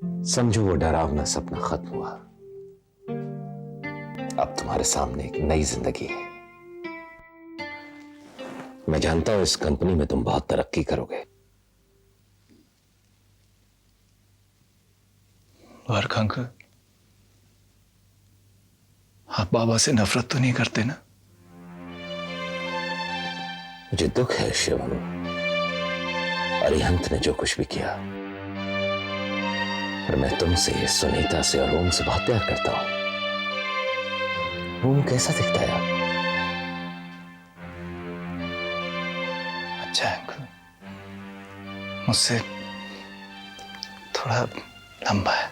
समझो वो डरावना सपना खत्म हुआ। अब तुम्हारे सामने एक नई जिंदगी है। मैं जानता हूं इस कंपनी में तुम बहुत तरक्की करोगे। वारक अंकल, आप बाबा से नफरत तो नहीं करते ना? मुझे दुख है शिवम, अरिहंत ने जो कुछ भी किया, पर मैं तुमसे, सुनीता से और ओम से बहुत प्यार करता हूं। ओम कैसा दिखता है यार? अच्छा है अंकल, मुझसे थोड़ा लंबा है।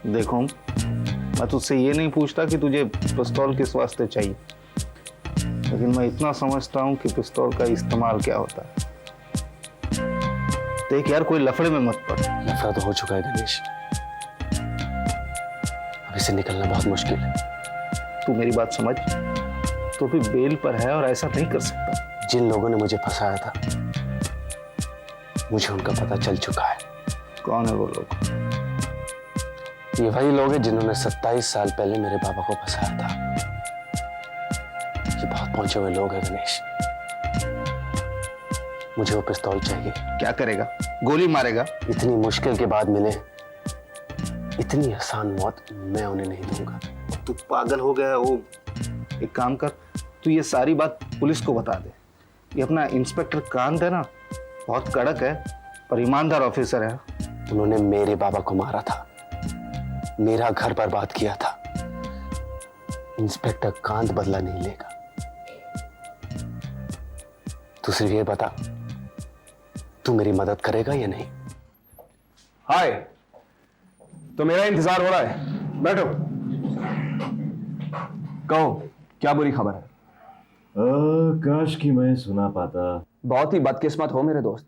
देखो, मैं तुझसे ये नहीं पूछता कि तुझे पिस्तौल किस वास्ते चाहिए, लेकिन मैं इतना समझता हूँ कि पिस्तौल का इस्तेमाल क्या होता है। देख यार, कोई लफड़े में मत पड़। लफड़ा तो हो चुका है गणेश, अब इसे निकलना बहुत मुश्किल है। तू मेरी बात समझ, तो भी बेल पर है और ऐसा नहीं कर सकता। जिन लोगों ने मुझे फंसाया था, मुझे उनका पता चल चुका है। कौन है वो लोग? ये वही लोग हैं जिन्होंने 27 साल पहले मेरे पापा को फंसाया था। ये बहुत पहुंचे हुए लोग हैं गणेश। मुझे वो पिस्तौल चाहिए। क्या करेगा? गोली मारेगा? इतनी मुश्किल के बाद मिले, इतनी आसान मौत मैं उन्हें नहीं दूंगा। तू पागल हो गया है ओम। एक काम कर, तू ये सारी बात पुलिस को बता दे। ये अपना इंस्पेक्टर कांत है ना, बहुत कड़क है पर ईमानदार ऑफिसर है। उन्होंने मेरे बाबा को मारा था, मेरा घर बर्बाद किया था। इंस्पेक्टर कांत बदला नहीं लेगा। तू सिर्फ ये बता, तू मेरी मदद करेगा या नहीं? हाय, तो मेरा इंतजार हो रहा है। बैठो, कहो क्या बुरी खबर है? काश कि मैं सुना पाता। बहुत ही बदकिस्मत हो मेरे दोस्त,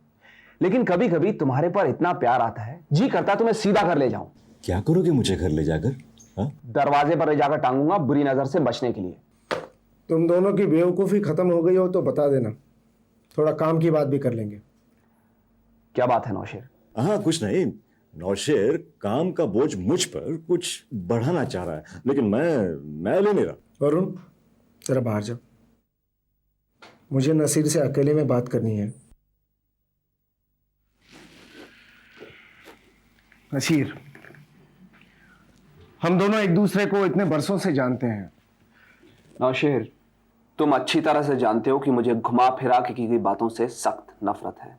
लेकिन कभी कभी तुम्हारे पर इतना प्यार आता है, जी करता तुम्हें सीधा घर ले जाऊं। क्या करोगे मुझे घर ले जाकर? हाँ? दरवाजे पर ले जाकर टांगूंगा, बुरी नजर से बचने के लिए। तुम दोनों की बेवकूफ़ी खत्म हो गई हो तो बता देना, थोड़ा काम की बात भी कर लेंगे। क्या बात है नौशेर? हाँ, कुछ नहीं। नौशेर काम का बोझ मुझ पर कुछ बढ़ाना चाह रहा है, लेकिन मैं ले नहीं रहा। वरुण, जरा बाहर जाओ, मुझे नसीर से अकेले में बात करनी है। नसीर, हम दोनों एक दूसरे को इतने बरसों से जानते हैं। नौशेर, तुम अच्छी तरह से जानते हो कि मुझे घुमा फिरा के की गई बातों से सख्त नफरत है।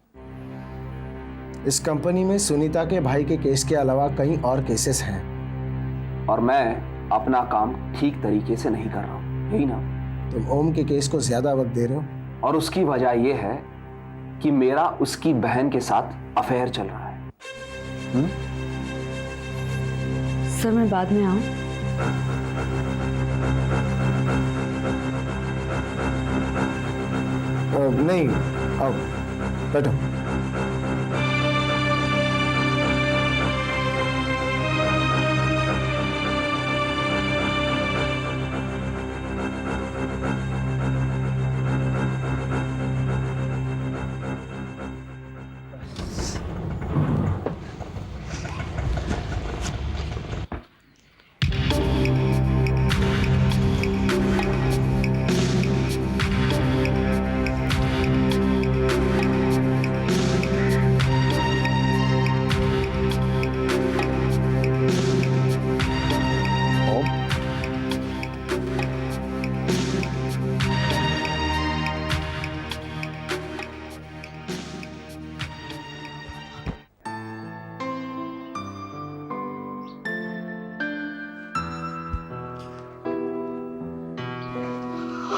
इस कंपनी में सुनीता के भाई के केस के अलावा कई और केसेस हैं, और मैं अपना काम ठीक तरीके से नहीं कर रहा हूं, यही ना? तुम ओम के केस को ज्यादा वक्त दे रहे हो, और उसकी वजह यह है कि मेरा उसकी बहन के साथ अफेयर चल रहा है। सर, मैं बाद में आऊं? नहीं, आओ बैठो।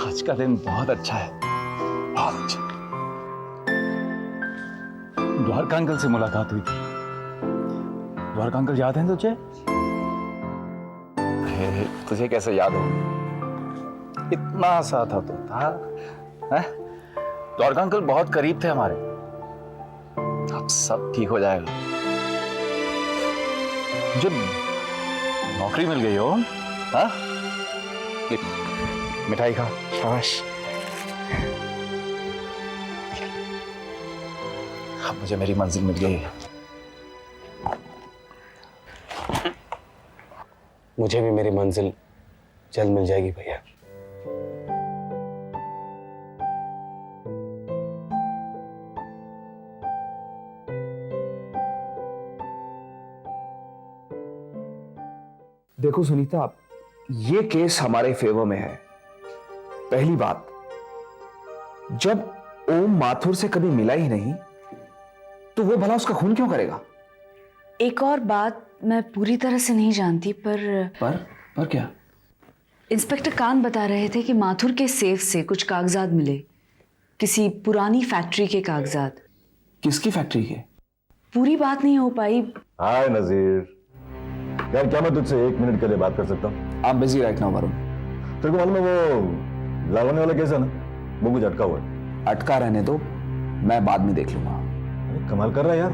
आज का दिन बहुत अच्छा है, बहुत अच्छा। द्वारका अंकल से मुलाकात हुई थी। द्वारका अंकल याद हैं तुझे? तुझे कैसे याद हो? इतना सा था तो था। द्वारका अंकल बहुत करीब थे हमारे। अब सब ठीक हो जाएगा। मुझे नौकरी मिल गई हो। हाँ? मिठाई खा, शाबाश। अब मुझे मेरी मंजिल मिल गई। मुझे भी मेरी मंजिल जल्द मिल जाएगी भैया। देखो सुनीता, ये केस हमारे फेवर में है। पहली बात, जब ओम माथुर से कभी मिला ही नहीं तो वो भला उसका खून क्यों करेगा? एक और बात मैं पूरी तरह से नहीं जानती, पर क्या? इंस्पेक्टर कांत बता रहे थे कि माथुर के सेफ से कुछ कागजात मिले, किसी पुरानी फैक्ट्री के कागजात। किसकी फैक्ट्री के? पूरी बात नहीं हो पाई। हाय नजीर, यार क्या मैं तुझसे 1 मिनट के लिए बात कर सकता हूँ? आप बिजी राइट नाउ वरुण। तेरे को मालूम है वो लावण्य वाला केस है ना, वो कुछ अटका हुआ है। अटका रहने दो, मैं बाद में देख लूंगा। अरे कमाल कर रहा है यार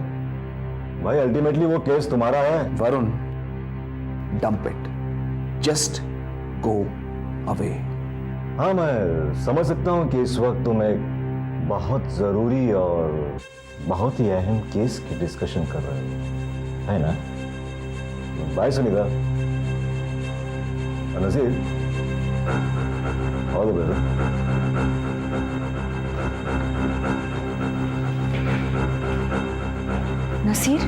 भाई, अल्टीमेटली वो केस तुम्हारा है। Varun, dump it, just go away. हाँ मैं समझ सकता हूँ कि इस वक्त तुम एक बहुत जरूरी और बहुत ही अहम केस की डिस्कशन कर रहे हो, है ना? Bye Sunita. Nazir, all the best. Nasir,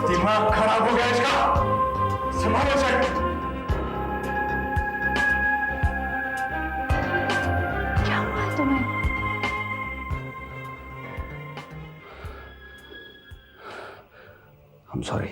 दिमाग खराब हो गया इसका, संभालो इसे। क्या हुआ है तुम्हें? I'm sorry.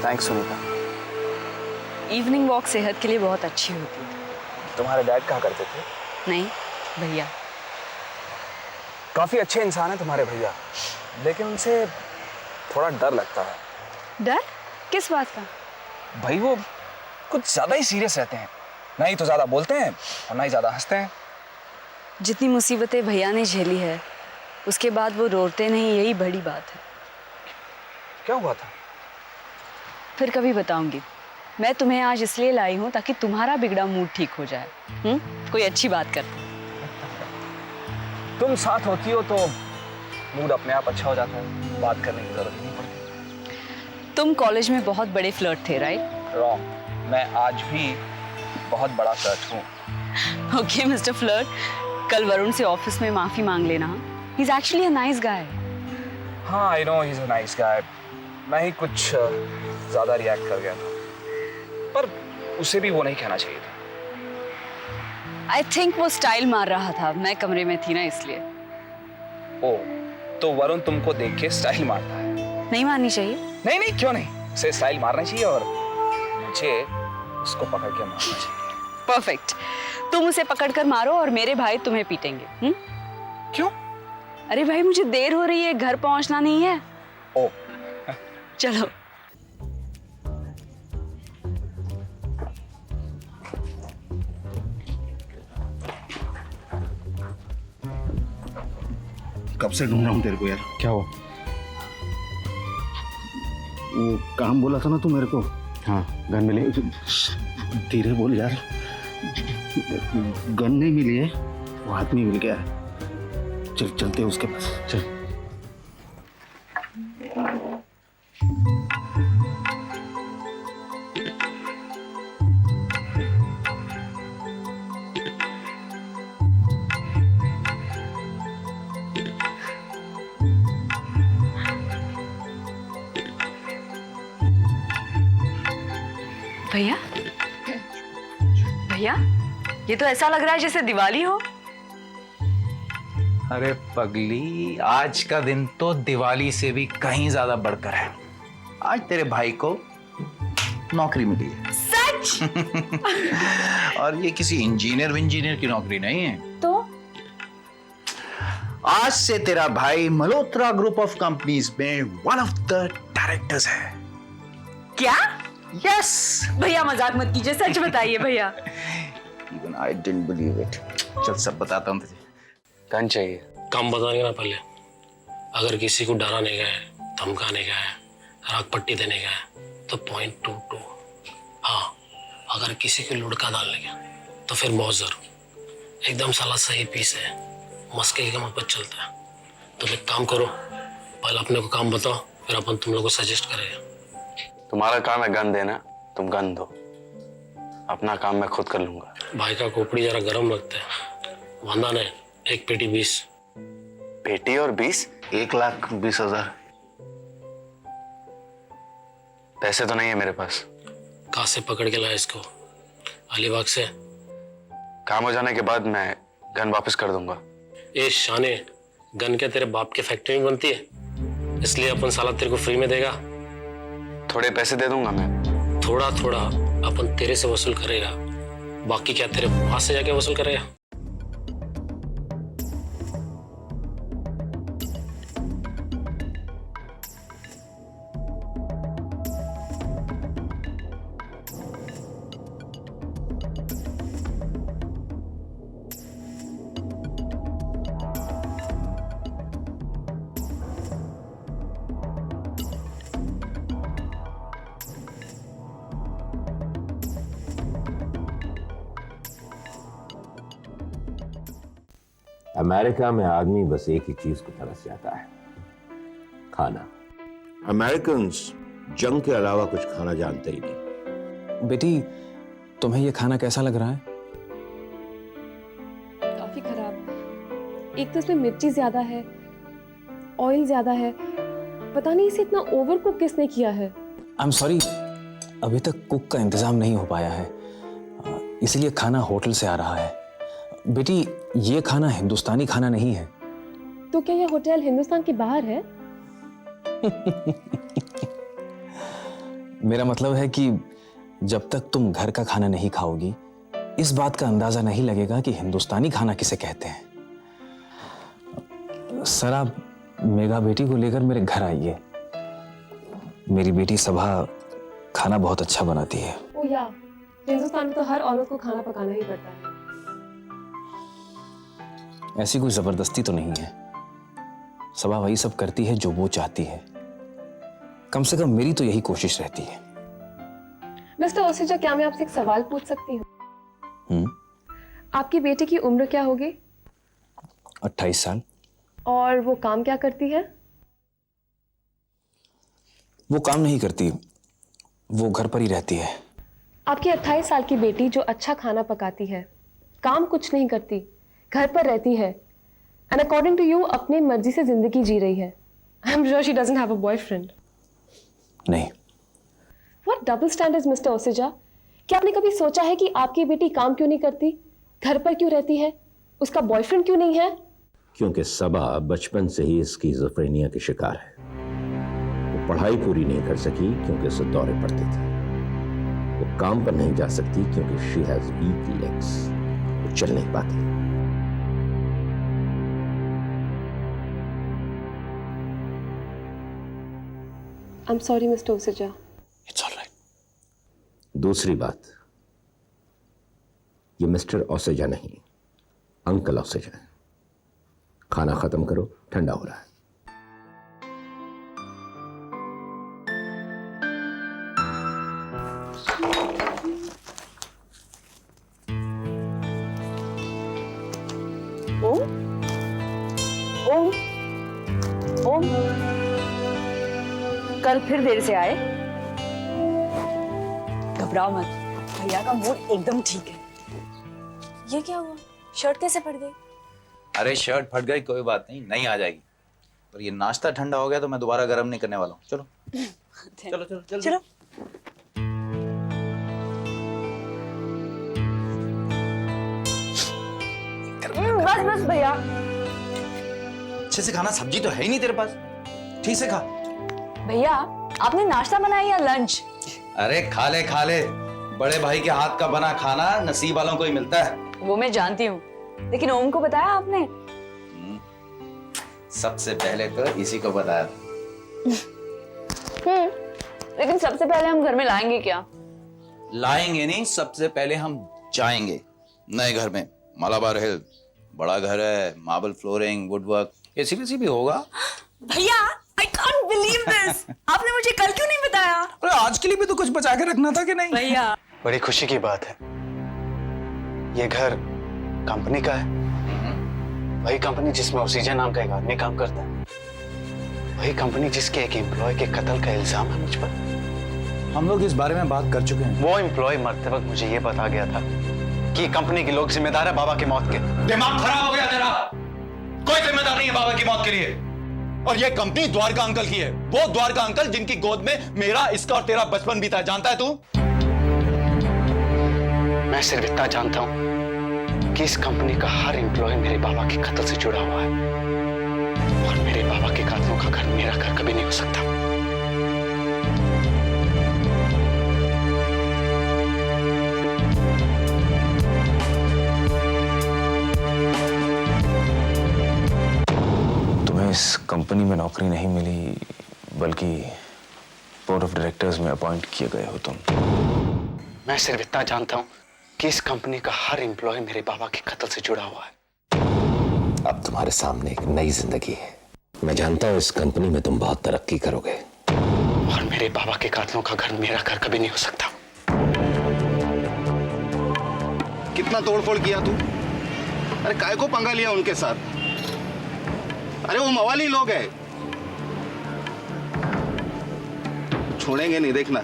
Thanks Sunita. Evening walk सेहत के लिए बहुत अच्छी होती है। तुम्हारे डैड कहाँ करते थे? नहीं भैया। काफी अच्छे इंसान है तुम्हारे भैया, लेकिन उनसे थोड़ा डर लगता है। डर? किस बात का? भाई वो कुछ ज्यादा ही सीरियस रहते हैं, ना ही तो ज्यादा बोलते हैं और ना ही ज्यादा हंसते हैं। जितनी मुसीबतें भैया ने झेली है, उसके बाद वो रोते नहीं, यही बड़ी बात है। क्या हुआ था? फिर कभी बताऊंगी। मैं तुम्हें आज इसलिए लाई हूँ ताकि तुम्हारा बिगड़ा मूड ठीक हो जाए। कोई अच्छी बात करते। तुम साथ होती हो तो मूड अपने आप अच्छा हो जाता है, बात करने की जरूरत नहीं पड़ती। तुम कॉलेज में बहुत बड़े फ्लर्ट थे, राइट? रॉन्ग, मैं आज भी बहुत बड़ा फ्लर्ट हूँ। ओके मिस्टर फ्लर्ट, कल वरुण से ऑफिस में माफी मांग लेना। He is actually a nice guy. हाँ I know he is a nice guy. मैं ही कुछ ज्यादा रिएक्ट कर गया था, पर उसे भी वो नहीं कहना चाहिए था। आई थिंक वो स्टाइल मार रहा था, मैं कमरे में थी ना इसलिए। ओ, तो वरुण तुमको देख के स्टाइल मारता है? नहीं मारनी चाहिए। नहीं नहीं, क्यों नहीं, उसे स्टाइल मारना चाहिए और मुझे उसको पकड़ के मारना चाहिए। परफेक्ट। तुम उसे पकड़कर मारो और मेरे भाई तुम्हें पीटेंगे। क्यों? अरे भाई मुझे देर हो रही है, घर पहुंचना नहीं है। ओ चलो। कब से ढूंढ रहा हूँ तेरे को यार। क्या हुआ? वो काम बोला था ना तू मेरे को। हाँ, गन मिली? धीरे बोल यार। गन नहीं मिली है, वो आदमी मिल गया है। चल चलते हैं उसके पास। चल। भैया, भैया, ये तो ऐसा लग रहा है जैसे दिवाली हो। अरे पगली, आज का दिन तो दिवाली से भी कहीं ज्यादा बढ़कर है। आज तेरे भाई को नौकरी मिली है। सच? और ये किसी इंजीनियर की नौकरी नहीं है। तो आज से तेरा भाई मल्होत्रा ग्रुप ऑफ कंपनीज में वन ऑफ द डायरेक्टर्स है। क्या? यस। भैया मजाक मत कीजिए, सच बताइए भैया। Even I didn't believe it. चल सब बताता हूँ तुझे। गन चाहिए। काम बताने ना पहले। अगर किसी को डराने का है, धमकाने का है, राग पट्टी देने का है तो .22। हाँ, अगर किसी को लुढ़का डालने का तो फिर मौजर। एकदम साला सही पीस है, मस्के की कमर पर चलता है। तुम एक काम करो, पहले अपने को काम बताओ, फिर अपन तुम लोग को सजेस्ट करेगा। तुम्हारा काम है गन देना, तुम गन दो, अपना काम मैं खुद कर लूंगा। भाई का खोपड़ी जरा गर्म रखते हैं। वांदा ने 1 पेटी 20। पेटी और 20? 1,20,000। पैसे तो नहीं है मेरे पास। कहाँ से पकड़ के लाया इसको? अलीबाग से? काम हो जाने के बाद मैं गन वापस कर दूंगा। ए शाने, गन क्या तेरे बाप के फैक्ट्री में बनती है? इसलिए अपन साला तेरे को फ्री में देगा। थोड़े पैसे दे दूंगा मैं। थोड़ा थोड़ा अपन तेरे से वसूल करेगा, बाकी क्या तेरे पास से जाके वसूल करेगा? अमेरिका में आदमी बस एक ही चीज को तरस जाता है, खाना। अमेरिकन्स जंग के अलावा कुछ खाना जानते ही नहीं। बेटी, तुम्हें ये खाना कैसा लग रहा है? काफी खराब। एक तो इसमें मिर्ची ज्यादा है, ऑयल ज्यादा है, पता नहीं इसे इतना ओवर कुक किसने किया है। आई एम सॉरी, अभी तक कुक का इंतजाम नहीं हो पाया है, इसलिए खाना होटल से आ रहा है। बेटी, ये खाना हिंदुस्तानी खाना नहीं है। तो क्या यह होटल हिंदुस्तान के बाहर है? मेरा मतलब है कि जब तक तुम घर का खाना नहीं खाओगी, इस बात का अंदाजा नहीं लगेगा कि हिंदुस्तानी खाना किसे कहते हैं। सर, आप मेघा बेटी को लेकर मेरे घर आइए। मेरी बेटी सभा खाना बहुत अच्छा बनाती है। ओ या, हिंदुस्तान में तो हर औरत को खाना पकाना ही पड़ता है। ऐसी कोई जबरदस्ती तो नहीं है। सभा वही सब करती है जो वो चाहती है। कम से कम मेरी तो यही कोशिश रहती है। मिस्टर ओसेजा, क्या मैं आपसे एक सवाल पूछ सकती हूँ? आपकी बेटी की उम्र क्या होगी? 28 साल। और वो काम क्या करती है? वो काम नहीं करती, वो घर पर ही रहती है। आपकी 28 साल की बेटी जो अच्छा खाना पकाती है, काम कुछ नहीं करती, घर पर रहती है, एंड अकॉर्डिंग टू यू अपनी मर्जी से जिंदगी जी रही है। I am sure she doesn't have a boyfriend. नहीं। What double standards mister Oseja? क्या आपने कभी सोचा है कि आपकी बेटी काम क्यों नहीं करती, घर पर क्यों रहती है, उसका बॉयफ्रेंड क्यों नहीं है? क्योंकि सबा बचपन से ही स्किज़ोफ्रेनिया की शिकार है। वो पढ़ाई पूरी नहीं कर सकी क्योंकि उसे दौरे पड़ते थे। वो काम पर नहीं जा सकती क्योंकि शी हैज वीक लेग्स, वो चल नहीं पाती। I am sorry mister Oseja. It's alright. दूसरी बात, ये मिस्टर ओसेजा नहीं, अंकल ओसेजा है। खाना खत्म करो, ठंडा हो रहा है। ओम, ओम, ओम, कल फिर देर से आए। घबराओ मत, भैया का मूड एकदम ठीक है। ये क्या हुआ? शर्ट कैसे फट गई? अरे शर्ट फट गई, कोई बात नहीं, नहीं आ जाएगी। पर ये नाश्ता ठंडा हो गया तो मैं दोबारा गर्म नहीं करने वाला हूँ। चलो चलो चलो चलो, चलो। बस बस भैया, अच्छे से खाना, सब्जी तो है ही नहीं तेरे पास, ठीक से खा। भैया आपने नाश्ता बनाया या लंच? अरे खा ले, बड़े भाई के हाथ का बना खाना नसीब वालों को ही मिलता है। वो मैं जानती हूँ, लेकिन ओम को बताया आपने? सबसे पहले तो इसी को बताया था। लेकिन सबसे पहले हम घर में लाएंगे क्या? लाएंगे नहीं, सबसे पहले हम जाएंगे नए घर में। मालाबार हिल बड़ा घर है, मार्बल फ्लोरिंग, वुडवर्क, एसी वेसी भी होगा। भैया I can't believe this! आपने मुझे कल क्यों नहीं बताया? अरे आज के लिए भी तो कुछ बचा के रखना था कि नहीं? भैया बड़ी खुशी की बात है, ये घर कंपनी का है। वही कंपनी जिसमें ऑक्सीजन नाम का एक आदमी काम करता है, वही कंपनी जिसके एक एम्प्लॉय के कत्ल का इल्जाम है मुझ पर। हम लोग इस बारे में बात कर चुके हैं। वो एम्प्लॉय मरते वक्त मुझे ये बता गया था कि कंपनी के लोग जिम्मेदार है बाबा की मौत के। दिमाग खराब हो गया तेरा? कोई जिम्मेदार नहीं है बाबा की मौत के लिए। और ये कंपनी द्वारका अंकल की है, वो द्वारका अंकल जिनकी गोद में मेरा, इसका और तेरा बचपन बीता है, जानता है तू? मैं सिर्फ इतना जानता हूं कि इस कंपनी का हर एम्प्लॉय मेरे बाबा के कत्ल से जुड़ा हुआ है, और मेरे बाबा के कातलों का घर मेरा घर कभी नहीं हो सकता। इस कंपनी में नौकरी नहीं मिली, बल्कि बोर्ड ऑफ डायरेक्टर्स में अपॉइंट किए गए हो तुम। मैं सिर्फ इतना जानता हूं कि इस कंपनी का हर एम्प्लॉय मेरे बाबा के कत्ल से जुड़ा हुआ है। अब तुम्हारे सामने एक नई जिंदगी है। मैं जानता हूं इस कंपनी में तुम बहुत तरक्की करोगे, और मेरे बाबा के कातलों का घर मेरा घर कभी नहीं हो सकता। कितना तोड़फोड़ किया तू? अरे काय को पंगा लिया उनके साथ? अरे वो मवाली लोग हैं, छोड़ेंगे नहीं, देखना।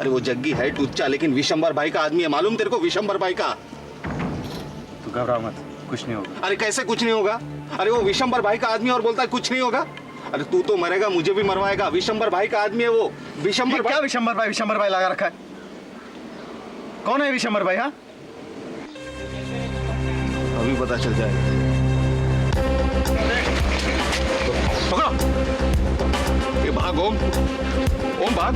अरे वो जग्गी है टुच्चा, लेकिन विशंबर भाई का आदमी है, मालूम तेरे को? विशंबर भाई का। तू घबरा मत, कुछ नहीं होगा। अरे कैसे कुछ नहीं होगा? अरे वो विशंबर भाई का आदमी और बोलता है कुछ नहीं होगा। अरे तू तो मरेगा, मुझे भी मरवाएगा। विशंबर भाई का आदमी है वो। विशंबर भाई? क्या विशंबर भाई लगा रखा है? कौन है विशंबर भाई? हाँ, अभी पता चल जाएगा। पकड़ो, ये भाग ओम, ओम भाग।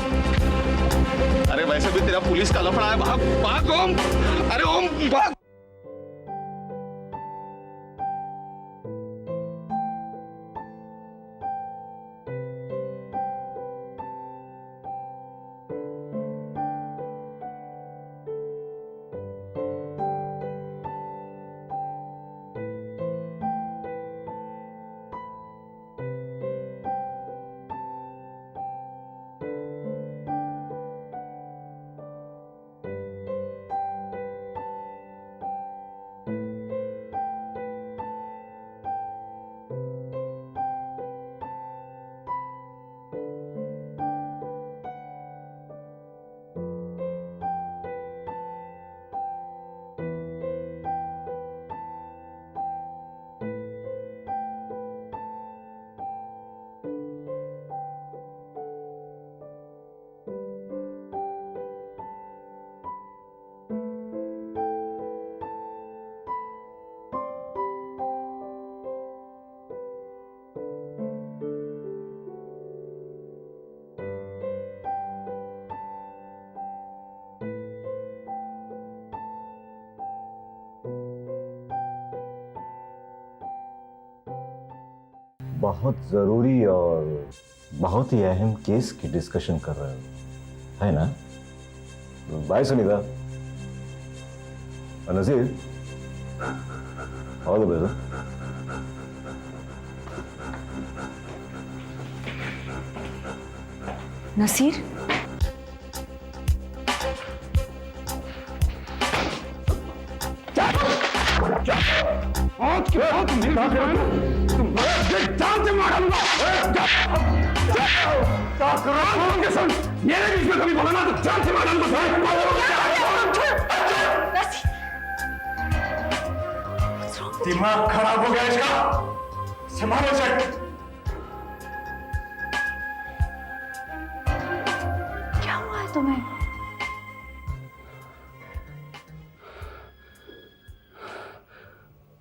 अरे वैसे भी तेरा पुलिस का लफड़ा है, भाग भाग ओम। अरे ओम भाग। बहुत ज़रूरी और बहुत ही अहम केस की डिस्कशन कर रहे हो, है ना? Bye Sunita. Nazir, all the best. Nasir, आज के बाद तुम जान से मारूंगा। के संग मेरे बीच में कभी बोला ना तो जान से मारूंगा। दिमाग खराब हो गया इसका। संभालो इसे। क्या हुआ है तुम्हें?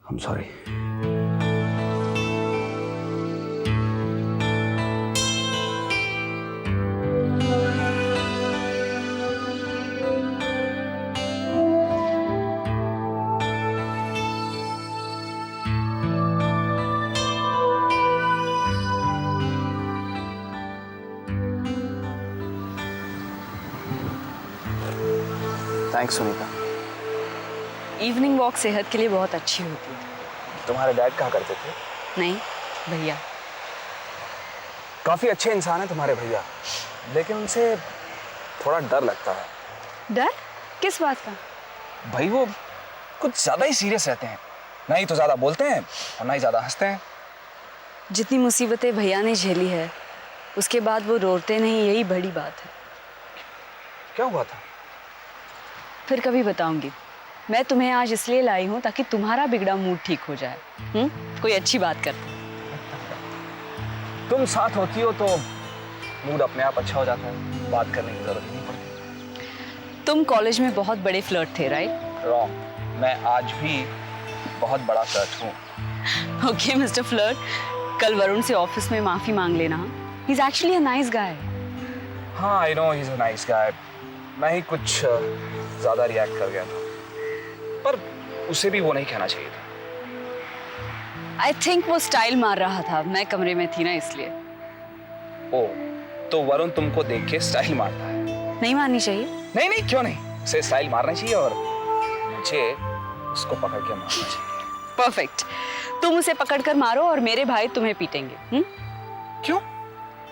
I'm sorry. Thanks Sunita. Evening walk सेहत के लिए बहुत अच्छी होती है। तुम्हारे डैड कहाँ करते थे? नहीं भैया। काफी अच्छे इंसान है तुम्हारे भैया, लेकिन उनसे थोड़ा डर लगता है। डर किस बात का? भाई वो कुछ ज्यादा ही सीरियस रहते हैं, ना ही तो ज्यादा बोलते हैं और ना ही ज्यादा हंसते हैं। जितनी मुसीबतें भैया ने झेली है उसके बाद वो रोते नहीं, यही बड़ी बात है। क्या हुआ था? फिर कभी बताऊंगी। मैं तुम्हें आज इसलिए लाई हूँ ताकि तुम्हारा बिगड़ा मूड ठीक हो जाए। कोई अच्छी बात करते। तुम साथ होती हो तो मूड अपने आप अच्छा हो जाता है, बात करने की जरूरत नहीं पड़ती। तुम कॉलेज में बहुत बड़े फ्लर्ट थे, राइट? रॉन्ग, मैं आज भी बहुत बड़ा फ्लर्ट हूँ। ओके मिस्टर फ्लर्ट, कल वरुण से ऑफिस में माफी मांग लेना। He is actually a nice guy. हाँ I know he is a nice guy. मैं ही कुछ ज्यादा रिएक्ट कर गया था, पर उसे भी वो नहीं कहना चाहिए था। आई थिंक वो स्टाइल मार रहा था, मैं कमरे में थी ना इसलिए। ओ, तो वरुण तुमको देख के स्टाइल मारता है? नहीं मारनी चाहिए। नहीं नहीं, क्यों नहीं, उसे स्टाइल मारना चाहिए और मुझे उसको पकड़ के मारना चाहिए। परफेक्ट। तुम उसे पकड़कर मारो और मेरे भाई तुम्हें पीटेंगे। क्यों?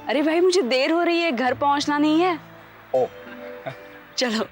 अरे भाई मुझे देर हो रही है, घर पहुंचना नहीं है। ओ चलो।